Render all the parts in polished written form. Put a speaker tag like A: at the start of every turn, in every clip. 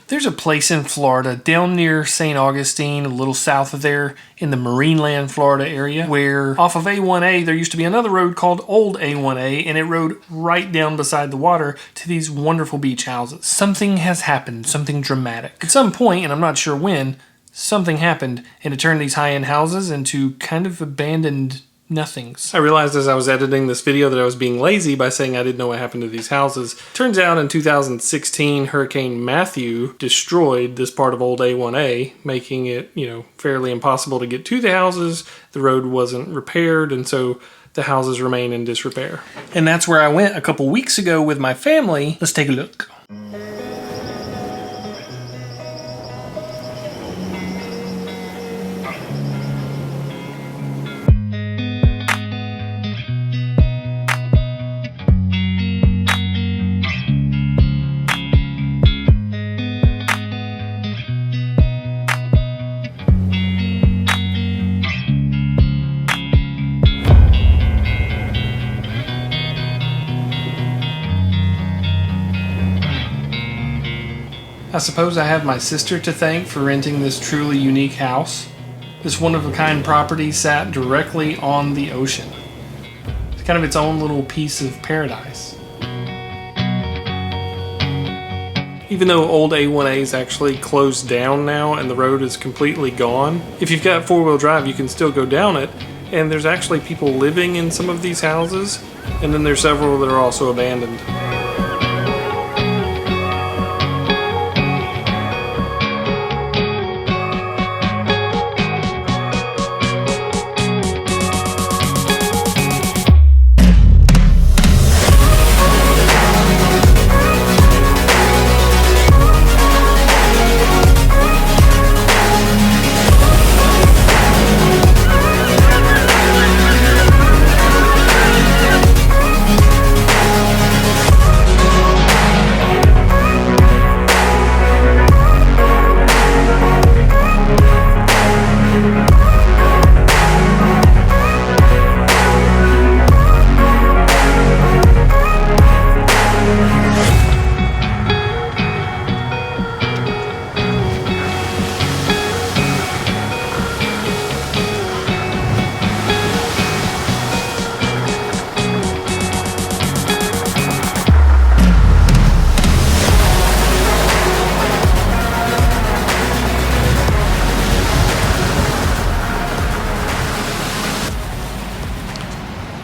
A: There's a place in Florida down near St. Augustine, a little south of there in the Marineland, Florida area, where off of A1A there used to be another road called Old A1A, and it rode right down beside the water to these wonderful beach houses. Something has happened, something dramatic. At some point, and I'm not sure when, something happened and it turned these high-end houses into kind of abandoned nothings. I realized as I was editing this video that I was being lazy by saying I didn't know what happened to these houses. Turns out in 2016, Hurricane Matthew destroyed this part of Old A1A, making it, fairly impossible to get to the houses. The road wasn't repaired, and so the houses remain in disrepair. And that's where I went a couple weeks ago with my family. Let's take a look. I suppose I have my sister to thank for renting this truly unique house. This one-of-a-kind property sat directly on the ocean. It's kind of its own little piece of paradise. Even though Old A1A is actually closed down now and the road is completely gone, if you've got four-wheel drive you can still go down it, and there's actually people living in some of these houses, and then there's several that are also abandoned.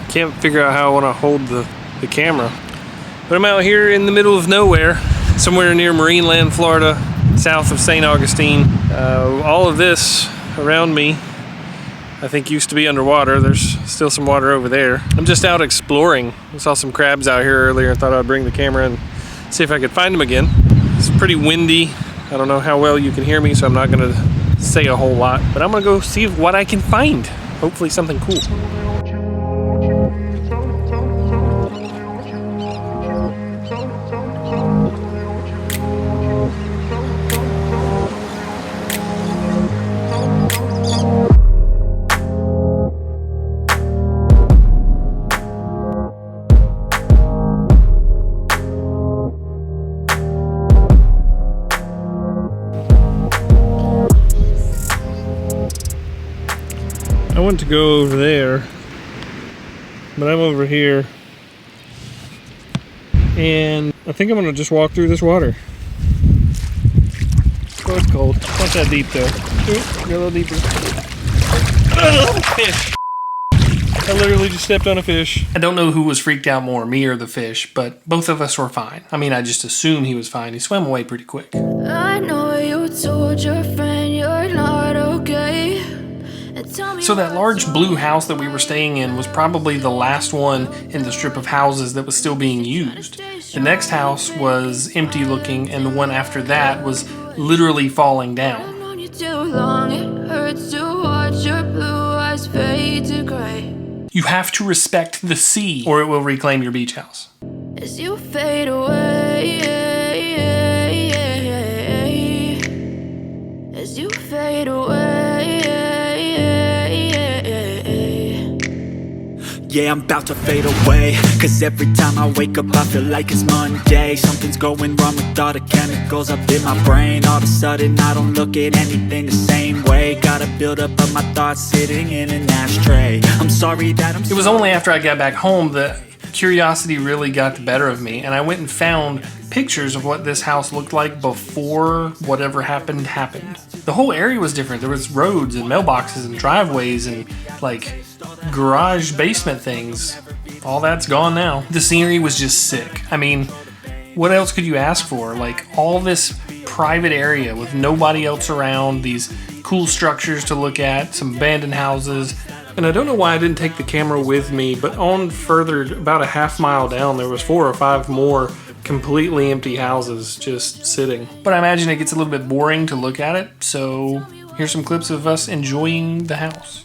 A: Can't figure out how I want to hold the camera. But I'm out here in the middle of nowhere, somewhere near Marineland, Florida, south of St. Augustine. All of this around me, I think, used to be underwater. There's still some water over there. I'm just out exploring. I saw some crabs out here earlier and thought I'd bring the camera and see if I could find them again. It's pretty windy. I don't know how well you can hear me, so I'm not gonna say a whole lot, but I'm gonna go see what I can find. Hopefully something cool. I want to go over there, but I'm over here, and I think I'm gonna just walk through this water. Oh, it's cold. It's not that deep though. Ooh, get a little deeper. Oh, fish! I literally just stepped on a fish. I don't know who was freaked out more, me or the fish, but both of us were fine. I mean, I just assumed he was fine. He swam away pretty quick.
B: I know you told your friend you're not okay.
A: So that large blue house that we were staying in was probably the last one in the strip of houses that was still being used. The next house was empty looking, and the one after that was literally falling down. You have to respect the sea, or it will reclaim your beach house.
B: As you fade away, as you fade away.
C: yeah, I'm about to fade away. Cause every time I wake up I feel like it's Monday. Something's going wrong with all the chemicals up in my brain. All of a sudden I don't look at anything the same way. Gotta build up of my thoughts sitting in an ashtray. I'm sorry that I'm
A: It was only after I got back home that curiosity really got the better of me, and I went and found pictures of what this house looked like before whatever happened. The whole area was different. There was roads and mailboxes and driveways and like garage basement things. All that's gone now. The scenery was just sick. I mean, what else could you ask for? Like all this private area with nobody else around, these cool structures to look at, some abandoned houses. And I don't know why I didn't take the camera with me, but on further, about a half mile down, there was 4 or 5 more completely empty houses just sitting. But I imagine it gets a little bit boring to look at it, so here's some clips of us enjoying the house.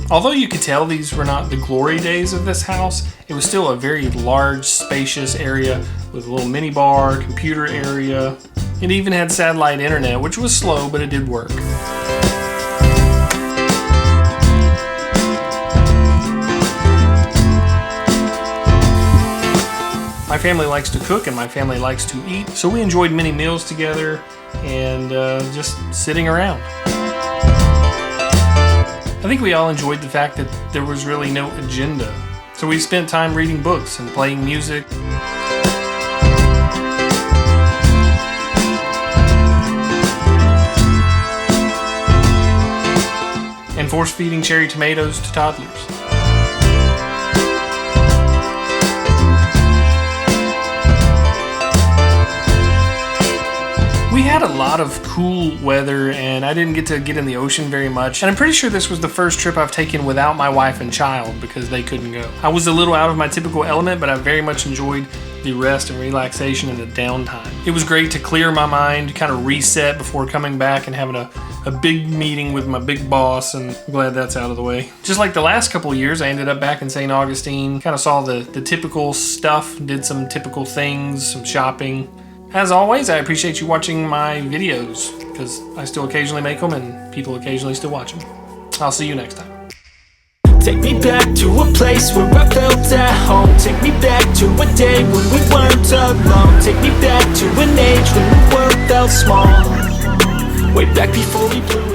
A: Although you could tell these were not the glory days of this house, it was still a very large, spacious area with a little mini bar, computer area. It even had satellite internet, which was slow, but it did work. My family likes to cook and my family likes to eat, so we enjoyed many meals together and just sitting around. I think we all enjoyed the fact that there was really no agenda. So we spent time reading books and playing music. And force-feeding cherry tomatoes to toddlers. We had a lot of cool weather and I didn't get to get in the ocean very much. And I'm pretty sure this was the first trip I've taken without my wife and child because they couldn't go. I was a little out of my typical element, but I very much enjoyed the rest and relaxation and the downtime. It was great to clear my mind, kind of reset before coming back and having a big meeting with my big boss, and I'm glad that's out of the way. Just like the last couple of years, I ended up back in St. Augustine, kind of saw the typical stuff, did some typical things, some shopping. As always, I appreciate you watching my videos because I still occasionally make them and people occasionally still watch them. I'll see you next time.
C: Take me back to a place where I felt at home. Take me back to a day when we weren't alone. Take me back to an age when the world felt small. Way back before we blew